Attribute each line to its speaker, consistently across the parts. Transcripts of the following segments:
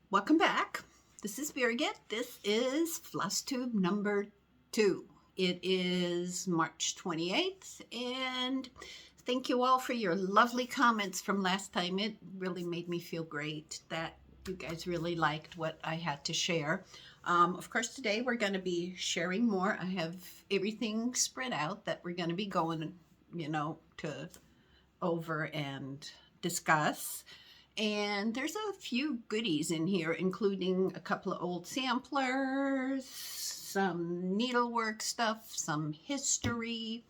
Speaker 1: Welcome back. This is Birgit. This is Flosstube number 2. It is March 28th, and thank you all for your lovely comments from last time. It really made me feel great that you guys really liked what I had to share. Of course, today we're going to be sharing more. I have everything spread out that we're going to be going, to over and discuss. And there's a few goodies in here, including a couple of old samplers, some needlework stuff, some history,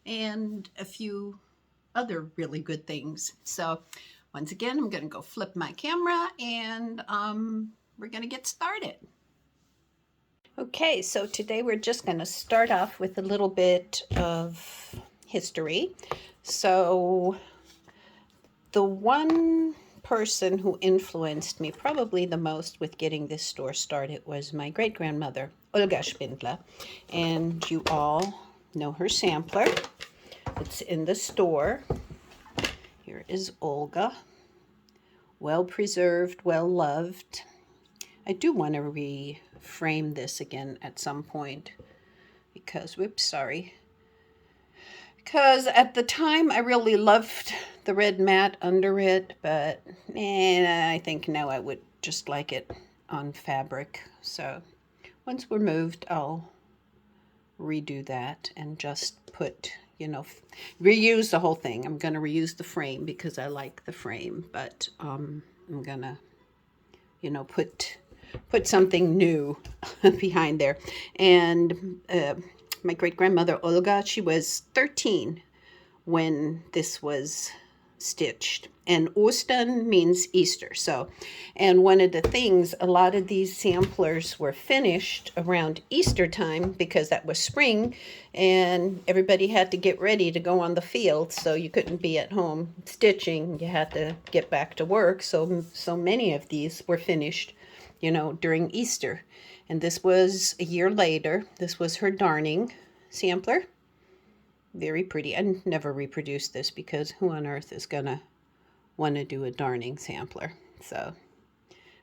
Speaker 1: and a few other really good things. So once again, I'm going to go flip my camera and we're going to get started. Okay, so today we're just going to start off with a little bit of history. So the one person who influenced me probably the most with getting this store started was my great-grandmother, Olga Spindler. And you all know her sampler. It's in the store. Here is Olga. Well preserved, well loved. I do want to reframe this again at some point because, because at the time I really loved the red mat under it, but I think now I would just like it on fabric. So once we're moved, I'll redo that and just put, reuse the whole thing. I'm going to reuse the frame because I like the frame, but I'm going to, put something new behind there. And my great-grandmother Olga, she was 13 when this was stitched. And Ostern means Easter. And one of the things, a lot of these samplers were finished around Easter time because that was spring and everybody had to get ready to go on the field. So you couldn't be at home stitching. You had to get back to work. So many of these were finished, during Easter. And this was a year later. This was her darning sampler. Very pretty. I never reproduced this because who on earth is going to want to do a darning sampler?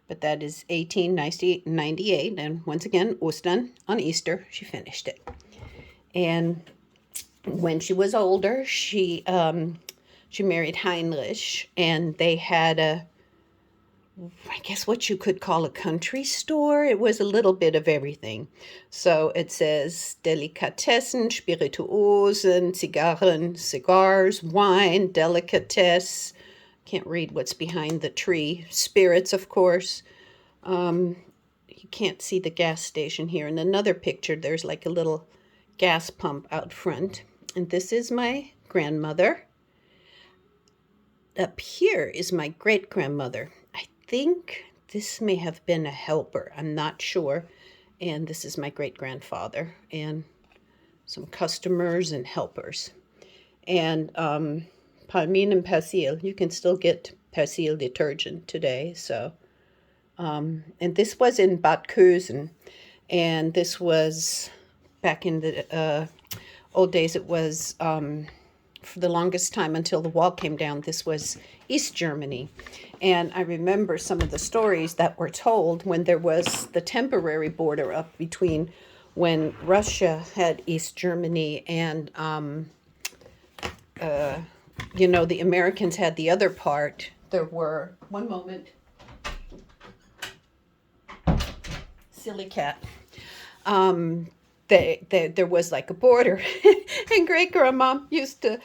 Speaker 1: But that is 1898. And once again, Ostern, on Easter, she finished it. And when she was older, she married Heinrich, and they had I guess what you could call a country store. It was a little bit of everything. So it says Delikatessen, Spirituosen, Zigarren, cigars, wine, delicatesse. Can't read what's behind the tree. Spirits, of course. You can't see the gas station here. In another picture, there's like a little gas pump out front. And this is my grandmother. Up here is my great-grandmother. I think this may have been a helper. I'm not sure. And this is my great-grandfather and some customers and helpers. And Palmine and Persil. You can still get Persil detergent today. So, and this was in Bad Kösen. And this was back in the old days. It was for the longest time until the wall came down. This was East Germany. And I remember some of the stories that were told when there was the temporary border up between when Russia had East Germany and, the Americans had the other part. There were, one moment, silly cat. There was like a border, and great-grandma used to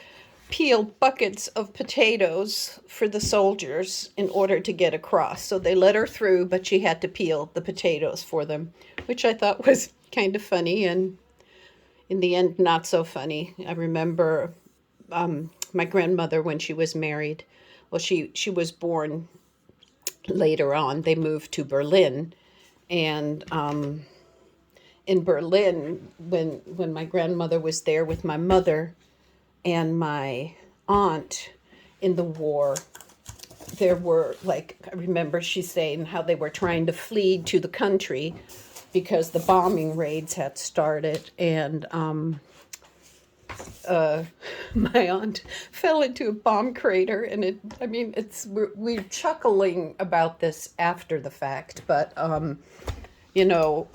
Speaker 1: peel buckets of potatoes for the soldiers in order to get across. So they let her through, but she had to peel the potatoes for them, which I thought was kind of funny, and in the end, not so funny. I remember my grandmother, when she was married, well, she was born later on. They moved to Berlin, and in Berlin, when my grandmother was there with my mother and my aunt in the war, there were, I remember she saying how they were trying to flee to the country because the bombing raids had started. And my aunt fell into a bomb crater, and we're chuckling about this after the fact, but you know,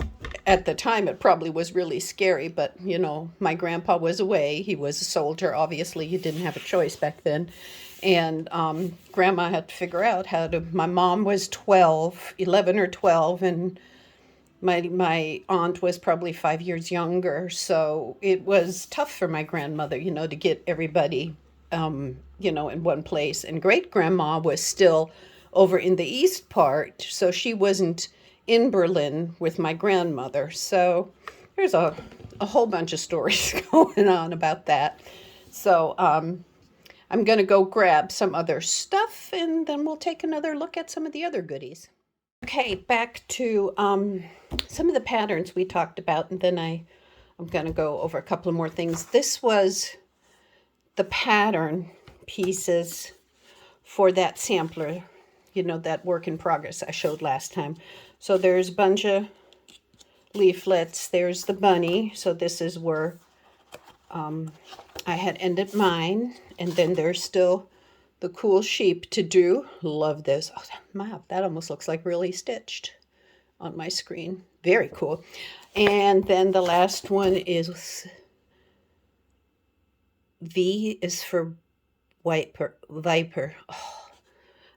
Speaker 1: at the time it probably was really scary, but you know, my grandpa was away. He was a soldier. Obviously, you didn't have a choice back then. And grandma had to figure out how to, my mom was 11 or 12, and my aunt was probably 5 years younger. So it was tough for my grandmother, you know, to get everybody, you know, in one place. And great grandma was still over in the east part, so she wasn't in Berlin with my grandmother. So there's a whole bunch of stories going on about that. So I'm going to go grab some other stuff, and then we'll take another look at some of the other goodies. Okay, back to some of the patterns we talked about, and then I'm going to go over a couple of more things. This was the pattern pieces for that sampler, you know, that work in progress I showed last time. So there's a bunch of leaflets. There's the bunny. So this is where I had ended mine. And then there's still the cool sheep to do. Love this. Oh, wow, that almost looks like really stitched on my screen. Very cool. And then the last one is V is for viper. Oh,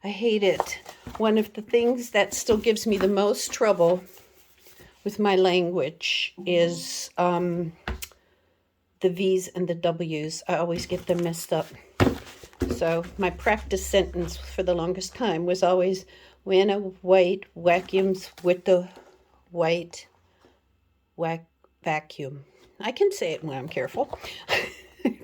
Speaker 1: I hate it. One of the things that still gives me the most trouble with my language is the V's and the W's. I always get them messed up. So my practice sentence for the longest time was always, when a white vacuums with the white vacuum. I can say it when I'm careful.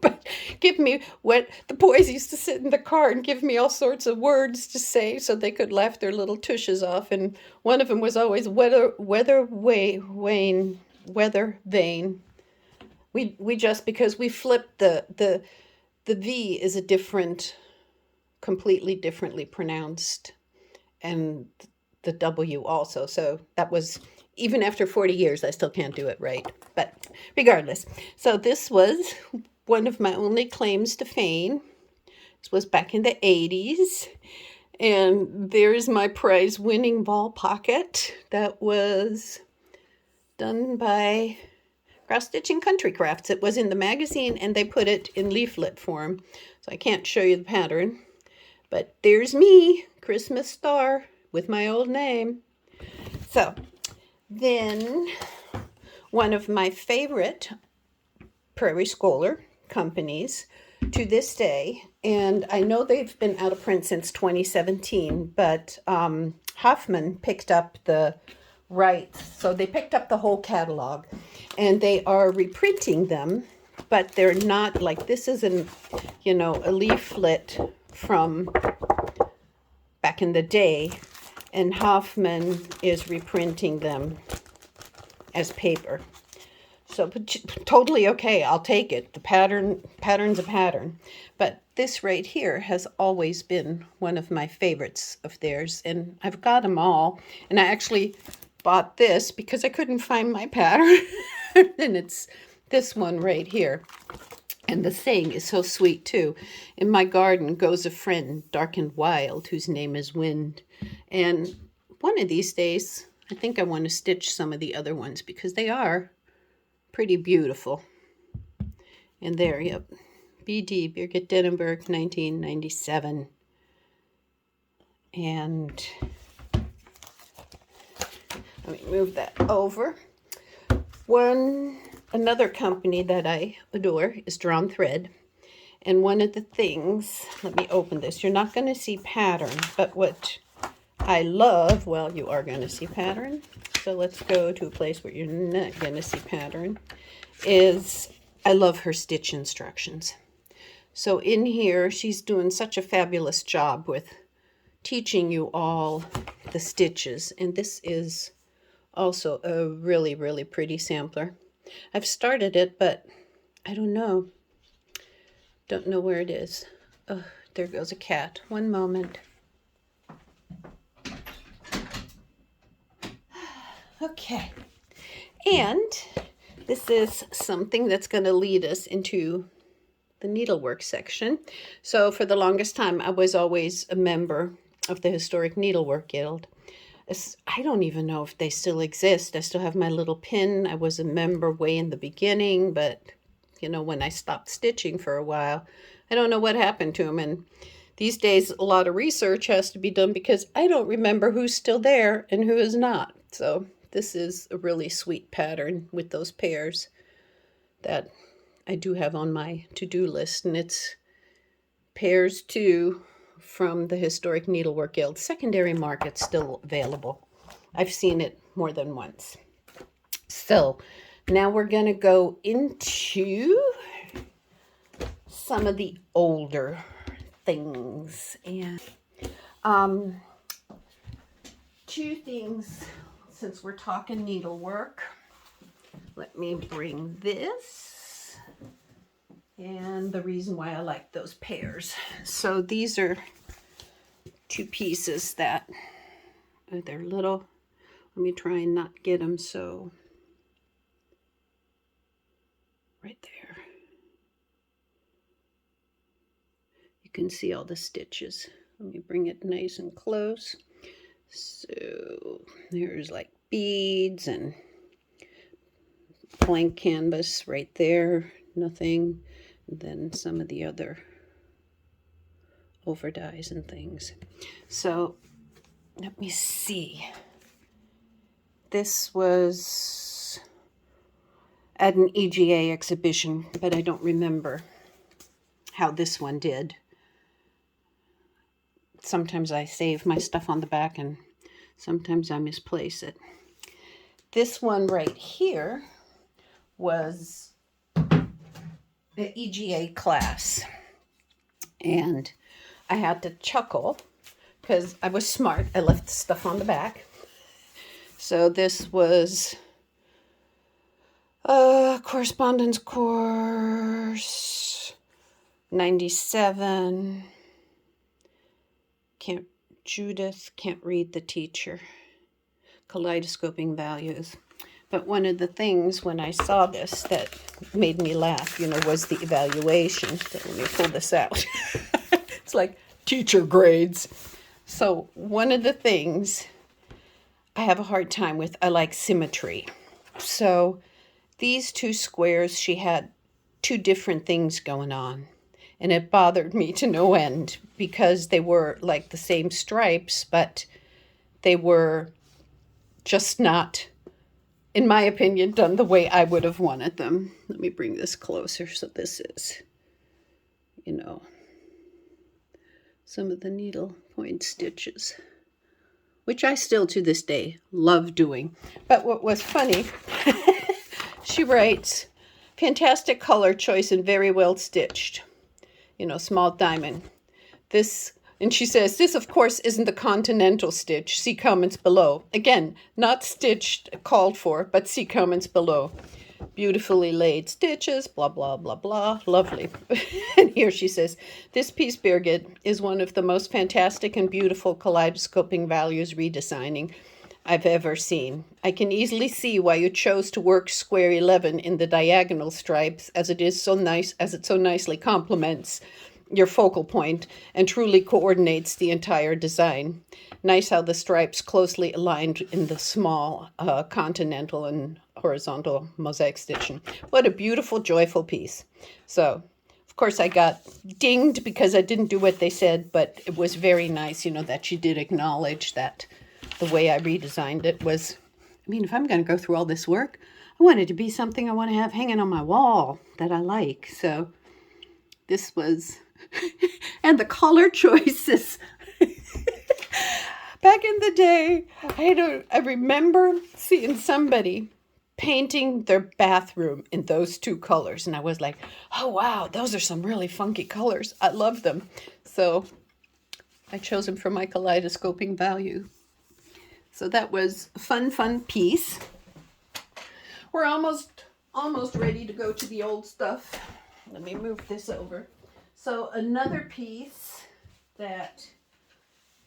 Speaker 1: But give me what the boys used to sit in the car and give me all sorts of words to say so they could laugh their little tushes off. And one of them was always weather vane. We just, because we flipped the V is a different, completely differently pronounced, and the W also. So that was, even after 40 years, I still can't do it right. But regardless, so this was one of my only claims to fame. This was back in the 80s. And there's my prize-winning ball pocket that was done by Cross Stitching Country Crafts. It was in the magazine, and they put it in leaflet form. So I can't show you the pattern. But there's me, Christmas star, with my old name. So then one of my favorite Prairie Schooler companies to this day, and I know they've been out of print since 2017, but Hoffman picked up the rights, so they picked up the whole catalog, and they are reprinting them, but they're not like, this isn't, you know, a leaflet from back in the day, and Hoffman is reprinting them as paper. So totally okay, I'll take it. The pattern's a pattern. But this right here has always been one of my favorites of theirs, and I've got them all. And I actually bought this because I couldn't find my pattern. And it's this one right here. And the saying is so sweet too. In my garden goes a friend, dark and wild, whose name is Wind. And one of these days, I think I want to stitch some of the other ones because they are pretty beautiful. And there, yep. B.D. Birgit Denenberg, 1997. And let me move that over. Another company that I adore is Drawn Thread. And one of the things, let me open this. You're not going to see pattern, but what I love, well, you are going to see pattern. So let's go to a place where you're not going to see pattern, is I love her stitch instructions. So in here, she's doing such a fabulous job with teaching you all the stitches. And this is also a really, really pretty sampler. I've started it, but I don't know. Don't know where it is. Oh, there goes a cat. One moment. Okay. And this is something that's going to lead us into the needlework section. So for the longest time, I was always a member of the Historic Needlework Guild. I don't even know if they still exist. I still have my little pin. I was a member way in the beginning, but you know, when I stopped stitching for a while, I don't know what happened to them. And these days, a lot of research has to be done because I don't remember who's still there and who is not. So this is a really sweet pattern with those pairs that I do have on my to-do list, and it's pairs 2 from the Historic Needlework Guild. Secondary market's still available. I've seen it more than once. So now we're going to go into some of the older things. And 2 things, since we're talking needlework. Let me bring this. And the reason why I like those pairs. So these are 2 pieces that they're little. Let me try and not get them so right there. You can see all the stitches. Let me bring it nice and close. So there's like beads and blank canvas right there, nothing. And then some of the other overdyes and things. So let me see. This was at an EGA exhibition, but I don't remember how this one did. Sometimes I save my stuff on the back and sometimes I misplace it. This one right here was the EGA class, and I had to chuckle because I was smart. I left the stuff on the back. So this was correspondence course 97. Judith can't read the teacher. Kaleidoscoping values. But one of the things when I saw this that made me laugh, you know, was the evaluation. So let me pull this out. It's like teacher grades. So one of the things I have a hard time with, I like symmetry. So these 2 squares, she had 2 different things going on. And it bothered me to no end because they were like the same stripes, but they were just not, in my opinion, done the way I would have wanted them. Let me bring this closer. So this is, you know, some of the needlepoint stitches, which I still to this day love doing. But what was funny, she writes, fantastic color choice and very well stitched. You know, small diamond. This, and she says, this of course isn't the continental stitch. See comments below. Again, not stitched, called for, but see comments below. Beautifully laid stitches, blah, blah, blah, blah. Lovely. And here she says, this piece, Birgit, is one of the most fantastic and beautiful kaleidoscoping values redesigning I've ever seen. I can easily see why you chose to work square 11 in the diagonal stripes, as it so nicely complements your focal point and truly coordinates the entire design. Nice how the stripes closely aligned in the small continental and horizontal mosaic stitching. What a beautiful, joyful piece. So, of course, I got dinged because I didn't do what they said, but it was very nice, you know, that she did acknowledge that the way I redesigned it was, I mean, if I'm going to go through all this work, I want it to be something I want to have hanging on my wall that I like. So this was, and the color choices. Back in the day, I remember seeing somebody painting their bathroom in those 2 colors. And I was like, oh, wow, those are some really funky colors. I love them. So I chose them for my kaleidoscoping value. So that was a fun piece. We're almost ready to go to the old stuff. Let me move this over. So another piece that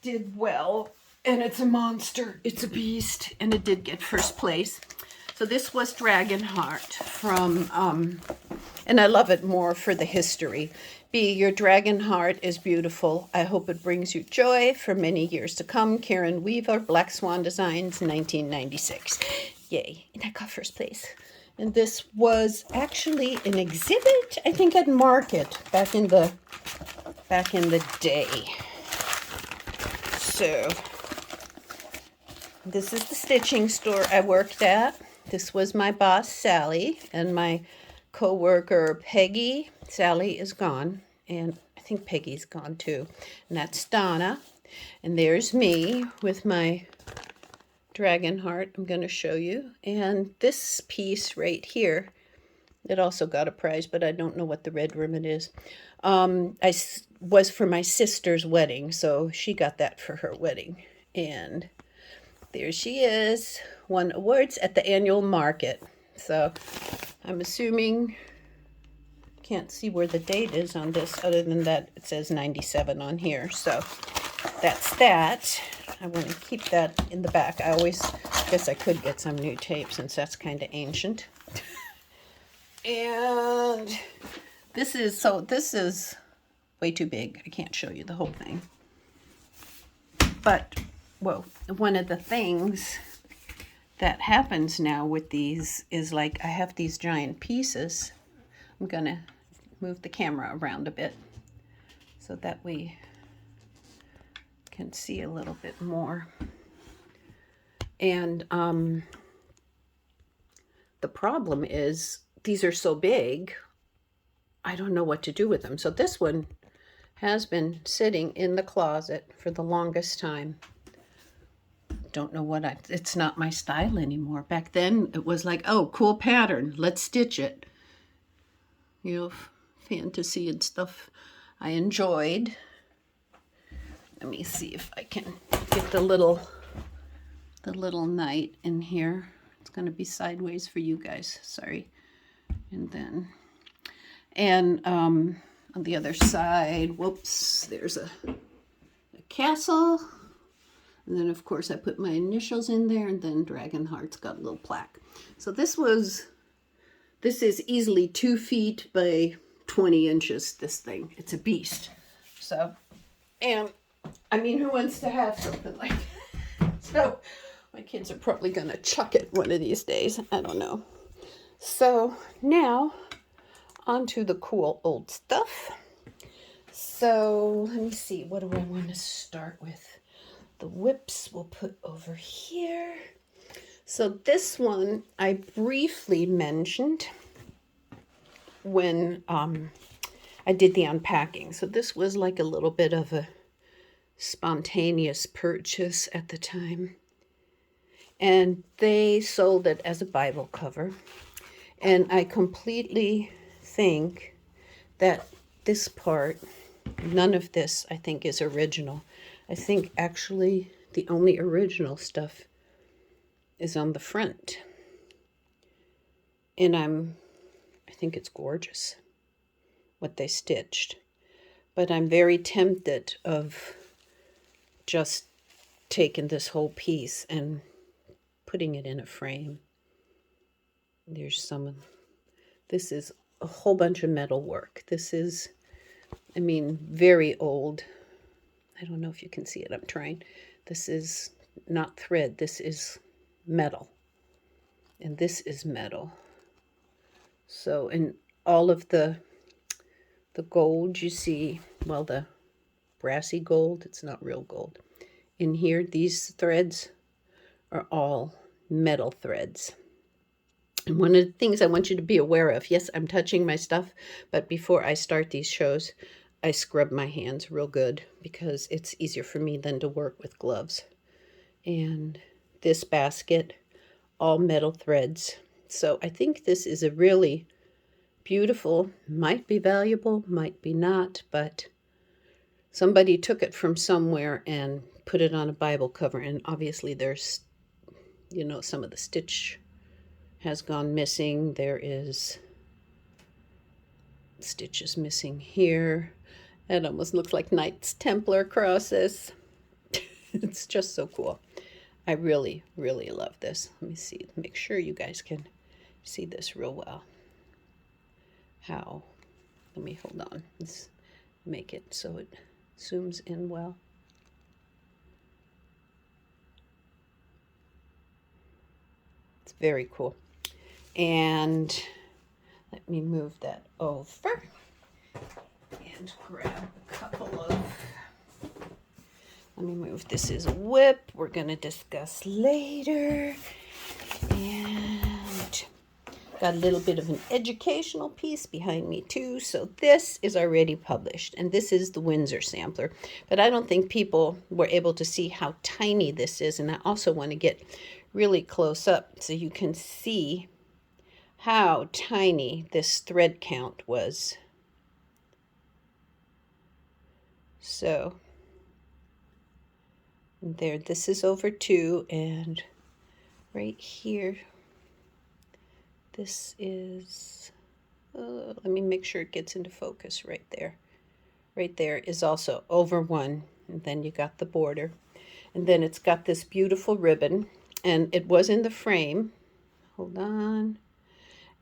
Speaker 1: did well, and it's a monster, it's a beast, and it did get first place. So this was Dragonheart from And I love it more for the history. B, your Dragonheart is beautiful. I hope it brings you joy for many years to come. Karen Weaver, Black Swan Designs, 1996. Yay. And I got first place. And this was actually an exhibit, I think, at Market back in the day. So this is the stitching store I worked at. This was my boss, Sally, and my co-worker, Peggy. Sally is gone, and I think Peggy's gone too. And that's Donna. And there's me with my Dragonheart. I'm going to show you. And this piece right here, it also got a prize, but I don't know what the red ribbon is. Was for my sister's wedding, so she got that for her wedding. And there she is, won awards at the annual market. So I'm assuming, can't see where the date is on this, other than that it says 97 on here. So that's that. I want to keep that in the back. I always guess I could get some new tape since that's kind of ancient. And this is way too big. I can't show you the whole thing. But, whoa, one of the things that happens now with these is, like, I have these giant pieces. I'm going to move the camera around a bit so that we can see a little bit more. And the problem is these are so big, I don't know what to do with them. So this one has been sitting in the closet for the longest time. Don't know what it's not my style anymore. Back then it was like, oh, cool pattern, let's stitch it. You know, fantasy and stuff I enjoyed. Let me see if I can get the little knight in here. It's going to be sideways for you guys, sorry. And on the other side, whoops, there's a castle. And then, of course, I put my initials in there, and then Dragonheart's got a little plaque. So this is easily 2 feet by 20 inches, this thing. It's a beast. So, and, I mean, who wants to have something like that? So, my kids are probably going to chuck it one of these days. I don't know. So, now, onto the cool old stuff. So, let me see. What do I want to start with? The whips we'll put over here. So this one I briefly mentioned when I did the unpacking. So this was like a little bit of a spontaneous purchase at the time. And they sold it as a Bible cover. And I completely think that this part, none of this I think is original. I think actually the only original stuff is on the front. And I think it's gorgeous what they stitched. But I'm very tempted of just taking this whole piece and putting it in a frame. There's this is a whole bunch of metal work. This is, I mean, very old. I don't know if you can see it. I'm trying. This is not thread. This is metal. And this is metal. So, in all of the gold you see, well, the brassy gold, it's not real gold. In here, these threads are all metal threads. And one of the things I want you to be aware of, yes, I'm touching my stuff, but before I start these shows, I scrub my hands real good because it's easier for me than to work with gloves. And this basket, all metal threads. So I think this is a really beautiful, might be valuable, might be not, but somebody took it from somewhere and put it on a Bible cover. And obviously there's, you know, some of the stitch has gone missing. There is stitches missing here. It almost looks like Knights Templar crosses. It's just so cool. I really, really love this. Let me see, make sure you guys can see this real well. how. Let me hold on. Let's make it so it zooms in well. It's very cool. And let me move that over and grab a couple of, let me move, this is a whip we're going to discuss later. And got a little bit of an educational piece behind me too. So this is already published, and this is the Windsor Sampler. But I don't think people were able to see how tiny this is, and I also want to get really close up so you can see how tiny this thread count was. So there, this is over 2, and right here, this is, let me make sure it gets into focus right there. Right there is also over 1, and then you got the border. And then it's got this beautiful ribbon, and it was in the frame. Hold on.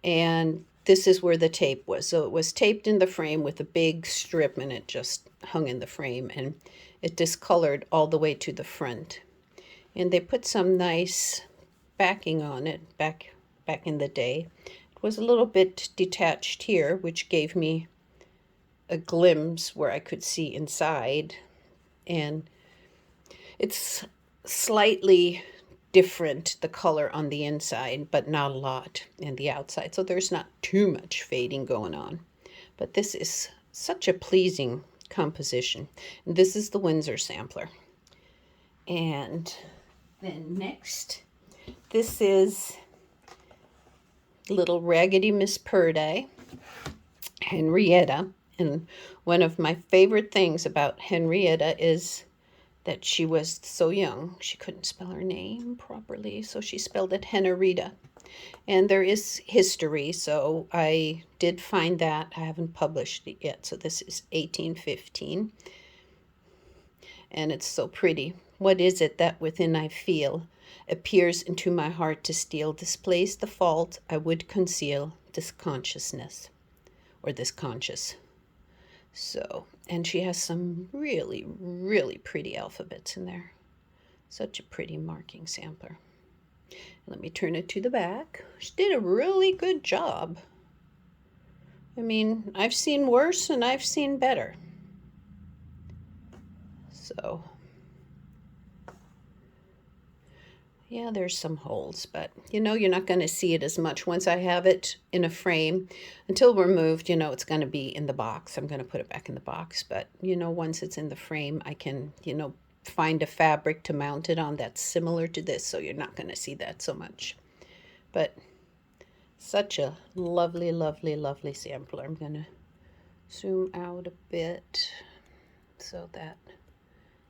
Speaker 1: And this is where the tape was. So it was taped in the frame with a big strip, and it just hung in the frame, and it discolored all the way to the front. And they put some nice backing on it back in the day. It was a little bit detached here, which gave me a glimpse where I could see inside. And it's slightly different, the color on the inside, but not a lot in the outside. So there's not too much fading going on. But this is such a pleasing composition. And this is the Windsor Sampler. And then next, this is little Raggedy Miss Purdye, Henrietta. And one of my favorite things about Henrietta is that she was so young, she couldn't spell her name properly, so she spelled it Henrietta. And there is history, so I did find that. I haven't published it yet, so this is 1815. And it's so pretty. What is it that within I feel appears into my heart to steal, displays the fault I would conceal, this consciousness, or this conscious. So, and she has some really, really pretty alphabets in there. Such a pretty marking sampler. Let me turn it to the back. She did a really good job. I mean, I've seen worse and I've seen better. So, yeah, there's some holes, but you know, you're not going to see it as much. Once I have it in a frame, until we're moved, you know, it's going to be in the box. I'm going to put it back in the box, but you know, once it's in the frame, I can, you know, find a fabric to mount it on that's similar to this, so you're not going to see that so much. But such a lovely, lovely, lovely sampler. I'm going to zoom out a bit so that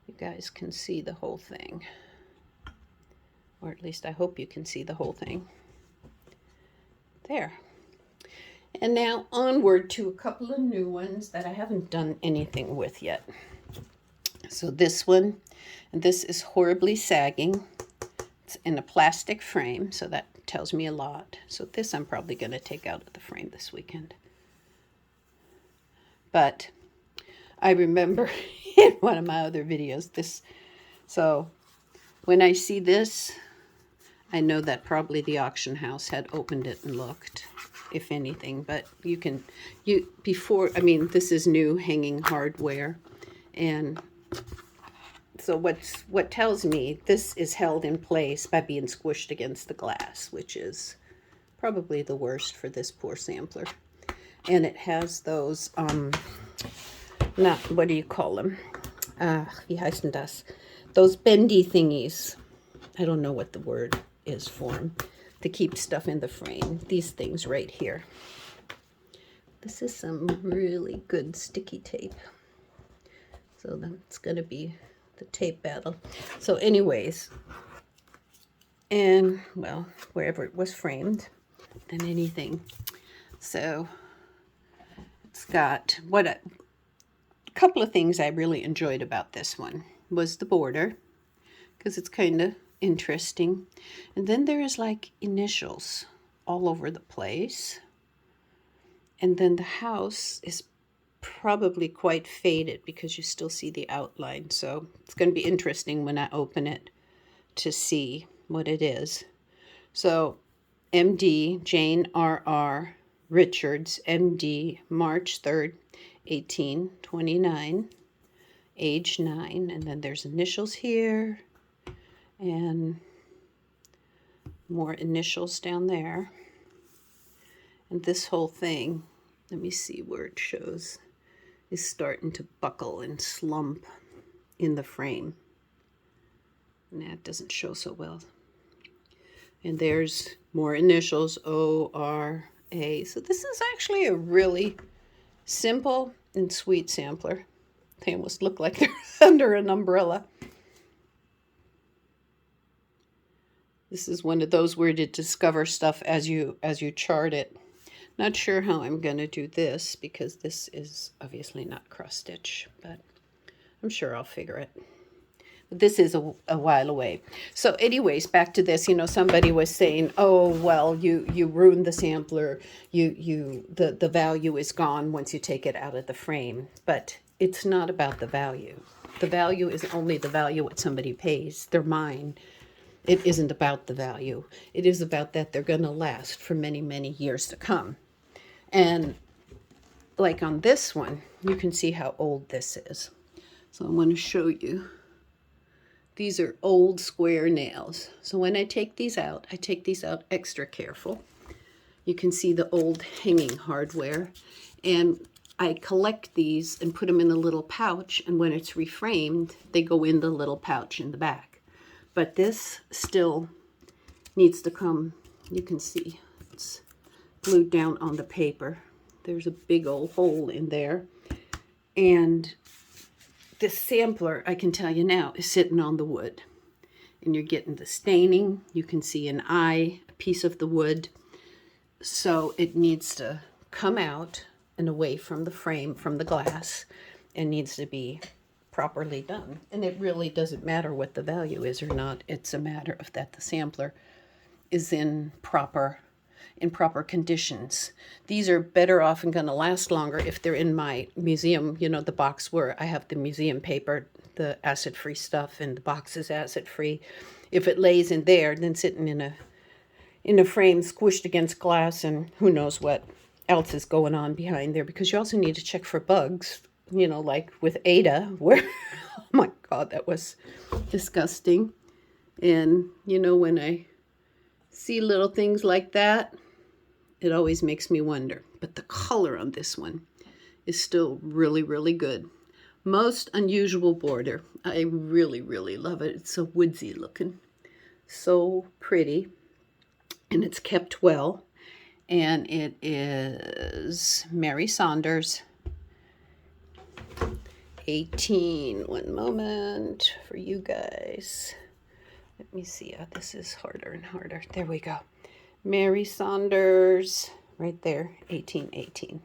Speaker 1: you guys can see the whole thing. Or at least I hope you can see the whole thing. There. And now onward to a couple of new ones that I haven't done anything with yet. So this one, and this is Horribly Sagging. It's in a plastic frame, so that tells me a lot. So this I'm probably going to take out of the frame this weekend. But I remember in one of my other videos, this, so when I see this, I know that probably the auction house had opened it and looked, if anything. But you can, before, I mean, this is new hanging hardware. And so what tells me this is held in place by being squished against the glass, which is probably the worst for this poor sampler. And it has those, not, what do you call them? Wie heißen das? Those bendy thingies. I don't know what the word is for them, to keep stuff in the frame. These things right here. This is some really good sticky tape. So that's going to be the tape battle. So anyways, and well, wherever it was framed, than anything. So it's got what a couple of things I really enjoyed about this one was the border, because it's kind of interesting. And then there is like initials all over the place. And then the house is probably quite faded because you still see the outline. So it's going to be interesting when I open it to see what it is. So MD, Jane R.R. Richards, MD, March 3rd, 1829, age 9. And then there's initials here and more initials down there. And this whole thing, let me see where it shows, is starting to buckle and slump in the frame. And that doesn't show so well. And there's more initials, O-R-A. So this is actually a really simple and sweet sampler. They almost look like they're under an umbrella. This is one of those where you discover stuff as you chart it. Not sure how I'm going to do this because this is obviously not cross stitch, but I'm sure I'll figure it. This is a while away. So anyways, back to this, somebody was saying, oh, well, you ruined the sampler. The value is gone once you take it out of the frame. But it's not about the value. The value is only the value what somebody pays. They're mine. It isn't about the value. It is about that they're going to last for many, many years to come. And like on this one, you can see how old this is. So I want to show you. These are old square nails. So when I take these out extra careful. You can see the old hanging hardware. And I collect these and put them in a little pouch. And when it's reframed, they go in the little pouch in the back. But this still needs to come, you can see, it's glued down on the paper. There's a big old hole in there. And this sampler, I can tell you now, is sitting on the wood. And you're getting the staining. You can see an eye, a piece of the wood. So it needs to come out and away from the frame, from the glass, and needs to be properly done. And it really doesn't matter what the value is or not. It's a matter of that the sampler is in proper conditions. These are better off and going to last longer if they're in my museum, the box where I have the museum paper, the acid-free stuff, and the box is acid-free. If it lays in there, then sitting in a frame squished against glass, and who knows what else is going on behind there, because you also need to check for bugs, like with Ada, where, oh my God, that was disgusting. And, when I see little things like that, it always makes me wonder. But the color on this one is still really, really good. Most unusual border. I really, really love it. It's so woodsy looking. So pretty. And it's kept well. And it is Mary Saunders. 18. One moment for you guys. Let me see. This is harder and harder. There we go. Mary Saunders, right there, 1818.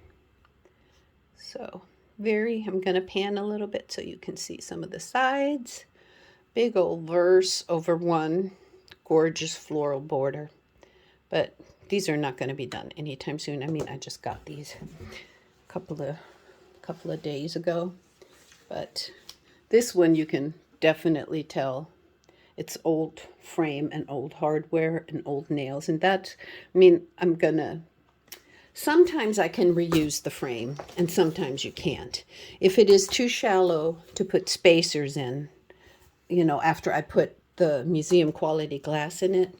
Speaker 1: So I'm going to pan a little bit so you can see some of the sides. Big old verse over one gorgeous floral border. But these are not going to be done anytime soon. I mean, I just got these a couple of days ago. But this one you can definitely tell it's old frame and old hardware and old nails. And sometimes I can reuse the frame and sometimes you can't. If it is too shallow to put spacers in, after I put the museum quality glass in it,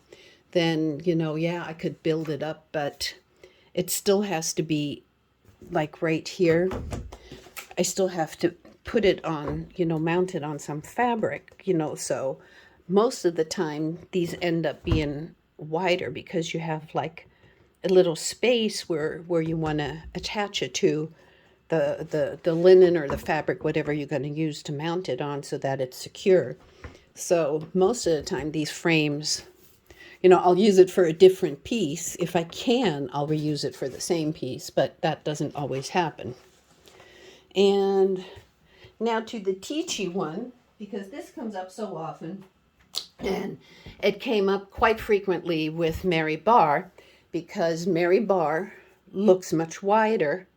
Speaker 1: then, I could build it up, but it still has to be like right here. I still have to put it on, mount it on some fabric, so most of the time these end up being wider because you have like a little space where you want to attach it to the linen or the fabric, whatever you're going to use to mount it on so that it's secure. So most of the time these frames, I'll use it for a different piece. If I can, I'll reuse it for the same piece, but that doesn't always happen. And now to the Teachy one, because this comes up so often. And it came up quite frequently with Mary Barr, because Mary Barr looks much wider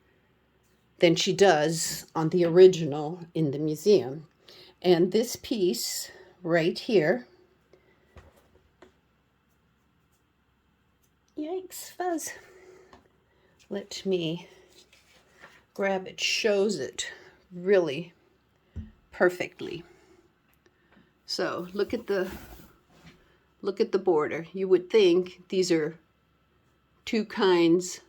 Speaker 1: than she does on the original in the museum. And this piece right here, yikes, fuzz. Let me grab it, shows it really perfectly. So look at the border. You would think these are two kinds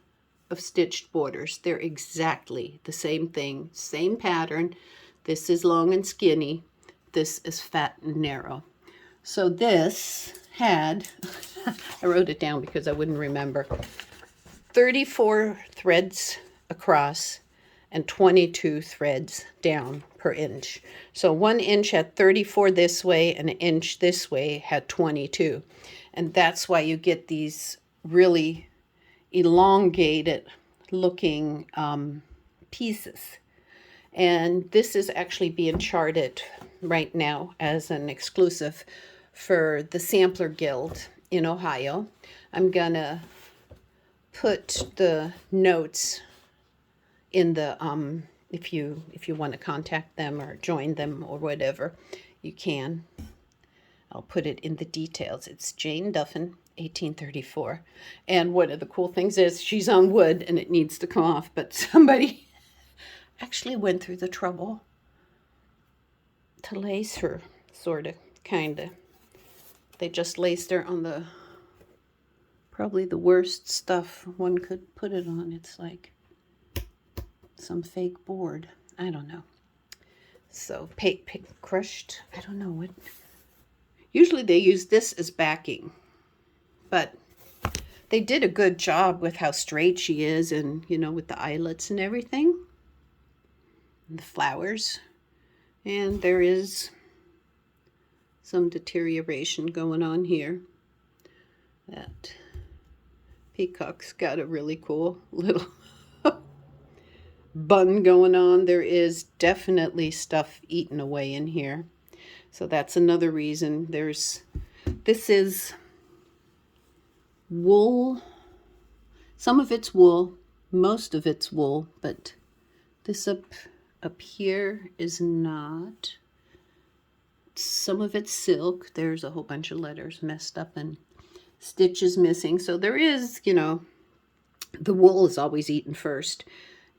Speaker 1: of stitched borders. They're exactly the same thing, same pattern. This is long and skinny. This is fat and narrow. So this had, I wrote it down because I wouldn't remember, 34 threads across and 22 threads down per inch. So 1 inch had 34 this way and 1 inch this way had 22. And that's why you get these really elongated looking pieces. And this is actually being charted right now as an exclusive for the Sampler Guild in Ohio. I'm gonna put the notes in the if you want to contact them or join them or whatever, you can. I'll put it in the details. It's Jane Duffin, 1834. And one of the cool things is she's on wood and it needs to come off, but somebody actually went through the trouble to lace her, sort of, kind of. They just laced her on the, probably the worst stuff one could put it on. It's like some fake board. I don't know. So, crushed, I don't know what. Usually they use this as backing, but they did a good job with how straight she is and, you know, with the eyelets and everything. And the flowers. And there is some deterioration going on here. That peacock's got a really cool little bun going on. There is definitely stuff eaten away in here. So that's another reason. This is wool. Some of it's wool, most of it's wool, but this up here is not. Some of it's silk. There's a whole bunch of letters messed up and stitches missing. So there is, you know, the wool is always eaten first.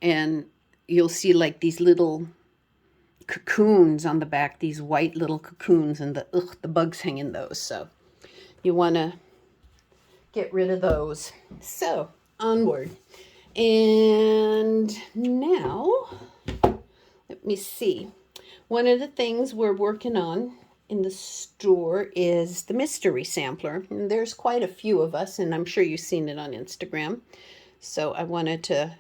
Speaker 1: And you'll see like these little cocoons on the back, these white little cocoons, and the bugs hang in those. So you want to get rid of those. So onward. And now, let me see. One of the things we're working on in the store is the mystery sampler. And there's quite a few of us, and I'm sure you've seen it on Instagram. So I wanted to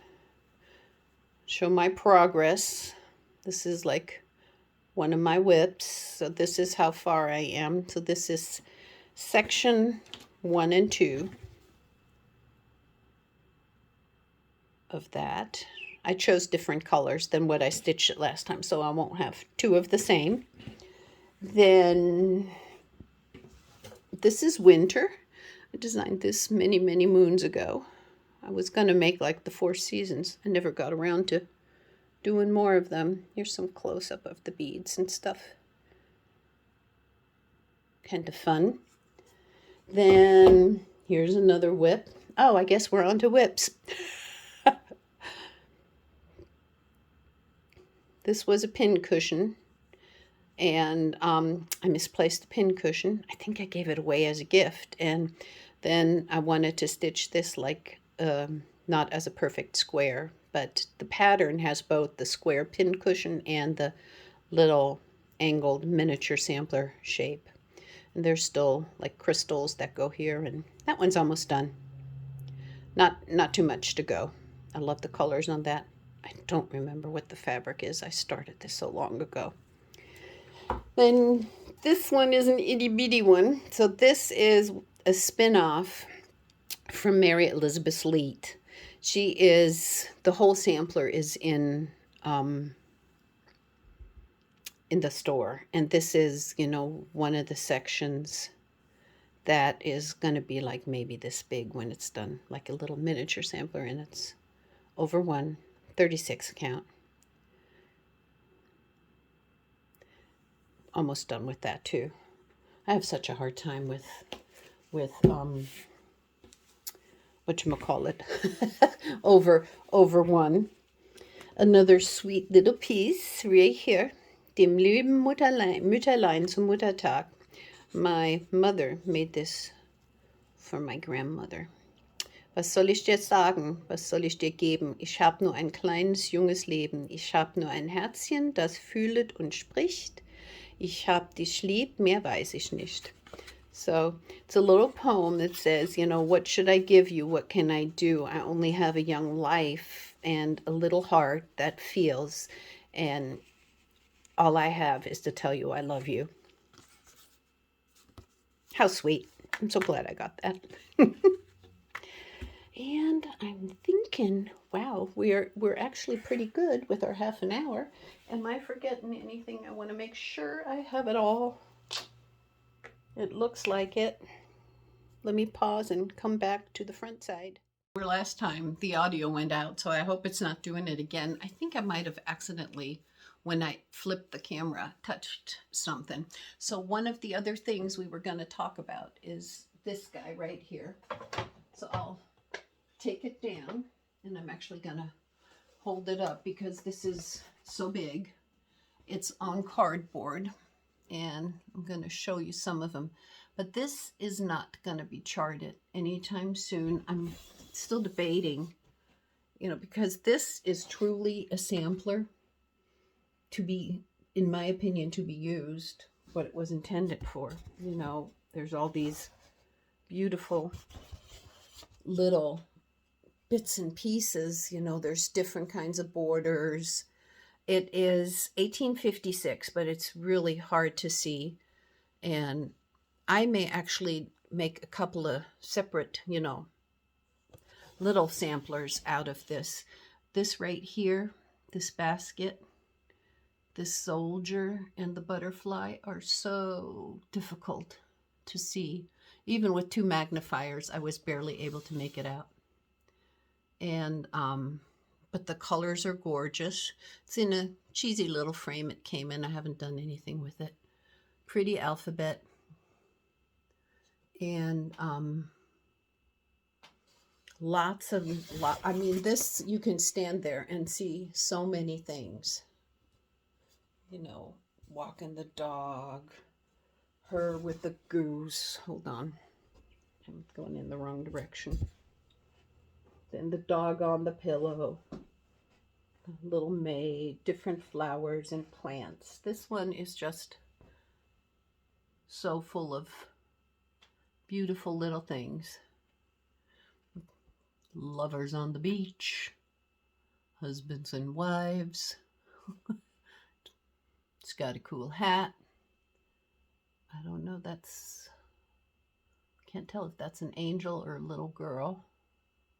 Speaker 1: show my progress. This is like one of my whips. So this is how far I am. So this is section 1 and 2 of that. I chose different colors than what I stitched it last time, so I won't have 2 of the same. Then this is winter. I designed this many, many moons ago. I was going to make like the 4 seasons. I never got around to doing more of them. Here's some close-up of the beads and stuff. Kind of fun. Then here's another whip. Oh, I guess we're on to whips. This was a pin cushion, and I misplaced the pin cushion. I think I gave it away as a gift, and then I wanted to stitch this like not as a perfect square, but the pattern has both the square pin cushion and the little angled miniature sampler shape. And there's still like crystals that go here, and that one's almost done. Not too much to go. I love the colors on that. I don't remember what the fabric is. I started this so long ago. Then this one is an itty bitty one. So this is a spin-off from Mary Elizabeth Leet. She is, the whole sampler is in the store. And this is, you know, one of the sections that is going to be like maybe this big when it's done, like a little miniature sampler, and it's over 136 count. Almost done with that too. I have such a hard time with whatchamacallit, over one. Another sweet little piece right here. Dem lieben Mütterlein zum Muttertag. My mother made this for my grandmother. Was soll ich dir sagen? Was soll ich dir geben? Ich hab nur ein kleines, junges Leben. Ich hab nur ein Herzchen, das fühlet und spricht. Ich hab dich lieb, mehr weiß ich nicht. So it's a little poem that says, you know, what should I give you? What can I do? I only have a young life and a little heart that feels, and all I have is to tell you I love you. How sweet. I'm so glad I got that. And I'm thinking, wow, we're actually pretty good with our half an hour. Am I forgetting anything? I want to make sure I have it all. It looks like it. Let me pause and come back to the front side. Last time the audio went out, so I hope it's not doing it again. I think I might have accidentally, when I flipped the camera, touched something. So one of the other things we were going to talk about is this guy right here. So I'll take it down, and I'm actually going to hold it up because this is so big. It's on cardboard, and I'm going to show you some of them. But this is not going to be charted anytime soon. I'm still debating, you know, because this is truly a sampler to be, in my opinion, to be used what it was intended for. You know, there's all these beautiful little bits and pieces, you know, there's different kinds of borders. It is 1856, but it's really hard to see. And I may actually make a couple of separate, you know, little samplers out of this. This right here, this basket, this soldier and the butterfly are so difficult to see. Even with 2 magnifiers, I was barely able to make it out. And, but the colors are gorgeous. It's in a cheesy little frame it came in. I haven't done anything with it. Pretty alphabet. And I mean, this, you can stand there and see so many things. You know, walking the dog, her with the goose. Hold on, I'm going in the wrong direction. Then the dog on the pillow, little maid, different flowers and plants. This one is just so full of beautiful little things. Lovers on the beach, husbands and wives. It's got a cool hat. I don't know, can't tell if that's an angel or a little girl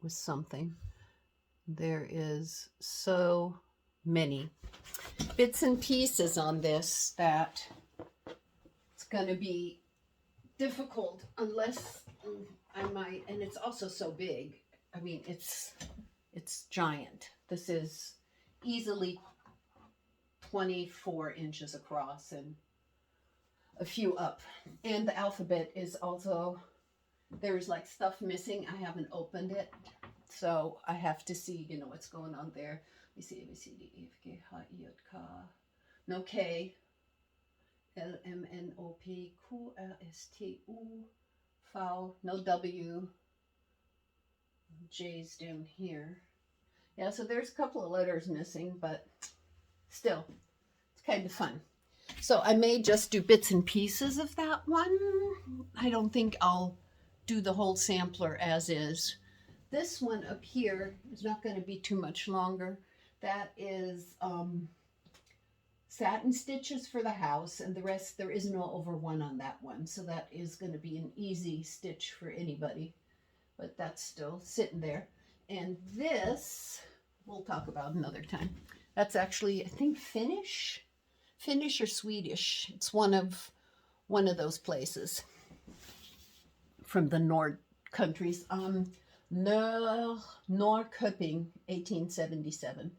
Speaker 1: with something. There is so many bits and pieces on this that it's going to be difficult unless I might, and it's also so big. I mean, it's giant. This is easily 24 inches across and a few up. And the alphabet is also, there's like stuff missing. I haven't opened it, so I have to see, you know, what's going on there. Let me see, A, B, C, D, E, F, G, H, I, J, K. No K. L, M, N, O, P, Q, R, S, T, U, V. No W. J's down here. Yeah, so there's a couple of letters missing, but still, it's kind of fun. So I may just do bits and pieces of that one. I don't think I'll do the whole sampler as is. This one up here is not going to be too much longer. That is satin stitches for the house, and the rest, there is no over 1 on that one. So that is going to be an easy stitch for anybody. But that's still sitting there. And this, we'll talk about another time. That's actually, I think, Finnish or Swedish. It's one of those places. from the Nord countries. Norrköping, 1877.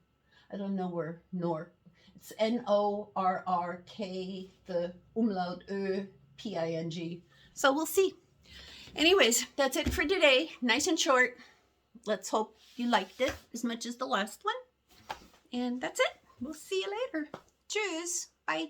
Speaker 1: I don't know where Nor. It's Norrk, the umlaut Ping. So we'll see. Anyways, that's it for today. Nice and short. Let's hope you liked it as much as the last one. And that's it. We'll see you later. Tschüss. Bye.